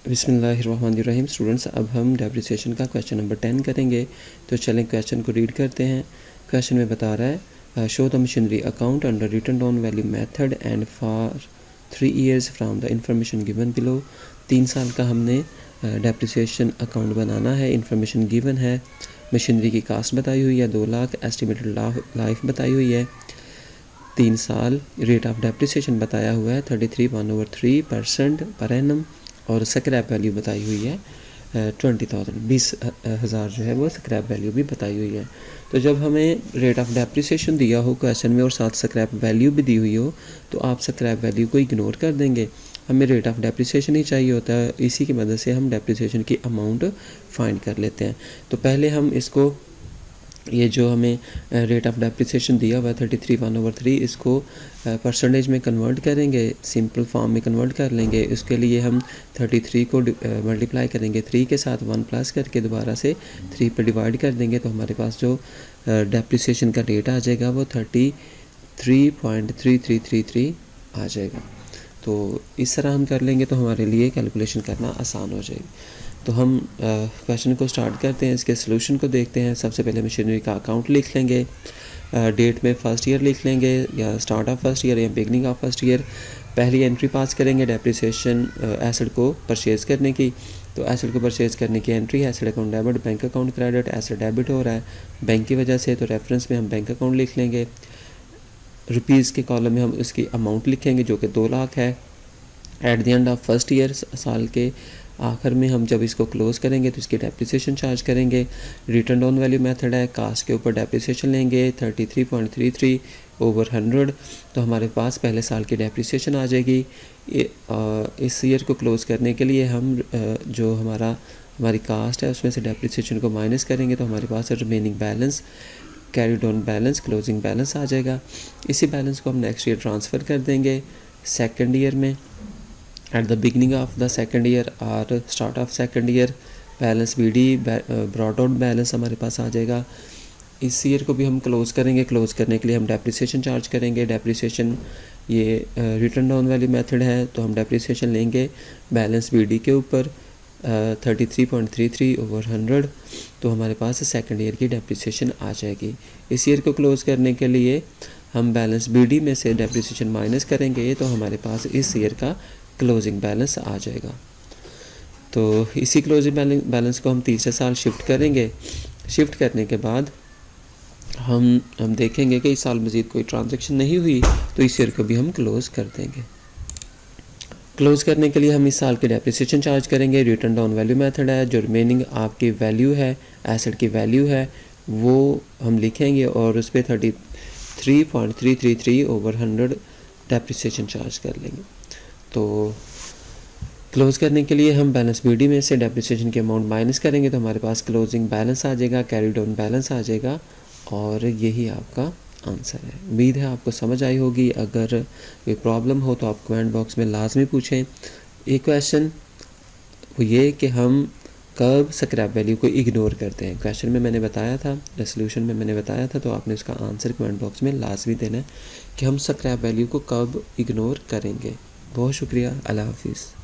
बिस्मिल्लाहिर्रहमानिर्रहीम। स्टूडेंट्स, अब हम डेप्रिसिएशन का क्वेश्चन नंबर 10 करेंगे। तो चलें क्वेश्चन को रीड करते हैं। क्वेश्चन में बता रहा है show the machinery account under written down value method and for 3 years from the information given below. 3 साल का हमने डेप्रिसिएशन अकाउंट बनाना है। इंफॉर्मेशन गिवन है, मशीनरी की कास्ट बताई हुई है 2 लाख, एस्टिमेटेड लाइफ बताई हुई है 3 साल, रेट ऑफ डेप्रिसिएशन बताया हुआ है 33/3% पर एनम और स्क्रैप वैल्यू बताई हुई है 20,000, 20,000 जो है वो स्क्रैप वैल्यू भी बताई हुई है। तो जब हमें रेट ऑफ डेप्रिसिएशन दिया हो क्वेश्चन में और साथ स्क्रैप वैल्यू भी दी हुई हो तो आप स्क्रैप वैल्यू को इग्नोर कर देंगे। हमें रेट ऑफ डेप्रिसिएशन ही चाहिए होता है, इसी की मदद से हम डेप्रिसिएशन की अमाउंट फाइंड कर लेते हैं। तो पहले हम इसको, ये जो हमें रेट ऑफ डेप्रिसिएशन दिया हुआ है 33/3, इसको परसेंटेज में कन्वर्ट करेंगे, सिंपल फॉर्म में कन्वर्ट कर लेंगे। इसके लिए हम 33 को मल्टीप्लाई करेंगे 3 के साथ, 1 प्लस करके दोबारा से 3 पर डिवाइड कर देंगे। तो हमारे पास जो डेप्रिसिएशन का रेट आ जाएगा वो 33.3333 आ जाएगा। तो इस तरह हम कर लेंगे तो हमारे लिए कैलकुलेशन करना आसान हो जाएगी। तो हम क्वेश्चन को स्टार्ट करते हैं, इसके सॉल्यूशन को देखते हैं। सबसे पहले मशीनरी का अकाउंट लिख लेंगे, डेट में फ़र्स्ट ईयर लिख लेंगे या स्टार्ट ऑफ फर्स्ट ईयर या बिगनिंग ऑफ फर्स्ट ईयर। पहली एंट्री पास करेंगे डेप्रिसिएशन एसेट को परचेज़ करने की। तो एसेट को परचेज़ करने की एंट्री है asset account debit, bank account credit. Asset debit हो रहा है बैंक की वजह से, तो रेफरेंस में हम बैंक अकाउंट लिख लेंगे। रुपीज़ के कॉलम में हम उसकी अमाउंट लिखेंगे जो कि 2 लाख है। At the end of first year, साल के आखिर में हम जब इसको क्लोज़ करेंगे तो इसकी डेप्रिसिएशन चार्ज करेंगे। रिटर्न डाउन वैल्यू मेथड है, कास्ट के ऊपर डेप्रिसिएशन लेंगे 33.33/100। तो हमारे पास पहले साल की डेप्रिसिएशन आ जाएगी। इस ईयर को क्लोज़ करने के लिए हम जो हमारी कास्ट है उसमें से डेप्रिसिएशन को माइनस करेंगे तो हमारे पास remaining balance, carry down balance, closing balance आ जाएगा। इसी बैलेंस को हम नेक्स्ट ईयर ट्रांसफ़र कर देंगे सेकेंड ईयर में। At the beginning of the second year और start of second year balance BD brought out balance हमारे पास आ जाएगा। इस ईयर को भी हम क्लोज़ करेंगे। क्लोज़ करने के लिए हम डेप्रिसिएशन चार्ज करेंगे। डेप्रिसिएशन ये रिटर्न डाउन वाली मेथड है, तो हम डेप्रिसिएशन लेंगे बैलेंस BD के ऊपर 33.33/100। तो हमारे पास सेकेंड ईयर की डेप्रिसिएशन आ जाएगी। इस ईयर को क्लोज़ करने के लिए हम बैलेंस BD में से डेप्रिसिएशन माइनस करेंगे तो हमारे पास इस ईयर का क्लोजिंग बैलेंस आ जाएगा। तो इसी क्लोजिंग बैलेंस को हम तीसरे साल शिफ्ट करेंगे। शिफ्ट करने के बाद हम देखेंगे कि इस साल मज़ीद कोई ट्रांजैक्शन नहीं हुई तो इस ईयर को भी हम क्लोज़ कर देंगे। क्लोज़ करने के लिए हम इस साल की डेप्रिसिएशन चार्ज करेंगे। रिटर्न डाउन वैल्यू मेथड है, जो रिमेनिंग आपकी वैल्यू है, एसेट की वैल्यू है, वो हम लिखेंगे और उस पर 33.333/100 डेप्रिसिएशन चार्ज कर लेंगे। तो क्लोज़ करने के लिए हम बैलेंस BD में से डेप्रिसिएशन की अमाउंट माइनस करेंगे तो हमारे पास क्लोजिंग बैलेंस आ जाएगा, कैरी डाउन बैलेंस आ जाएगा और यही आपका आंसर है। उम्मीद है आपको समझ आई होगी। अगर कोई प्रॉब्लम हो तो आप कमेंट बॉक्स में लाजमी पूछें। एक क्वेश्चन वो ये कि हम कब स्क्रैप वैल्यू को इग्नोर करते हैं, क्वेश्चन में मैंने बताया था, रेसोल्यूशन में मैंने बताया था, तो आपने उसका आंसर कमेंट बॉक्स में लाजमी देना है कि हम स्क्रैप वैल्यू को कब इग्नोर करेंगे। बहुत शुक्रिया, अल्लाह हाफिज़।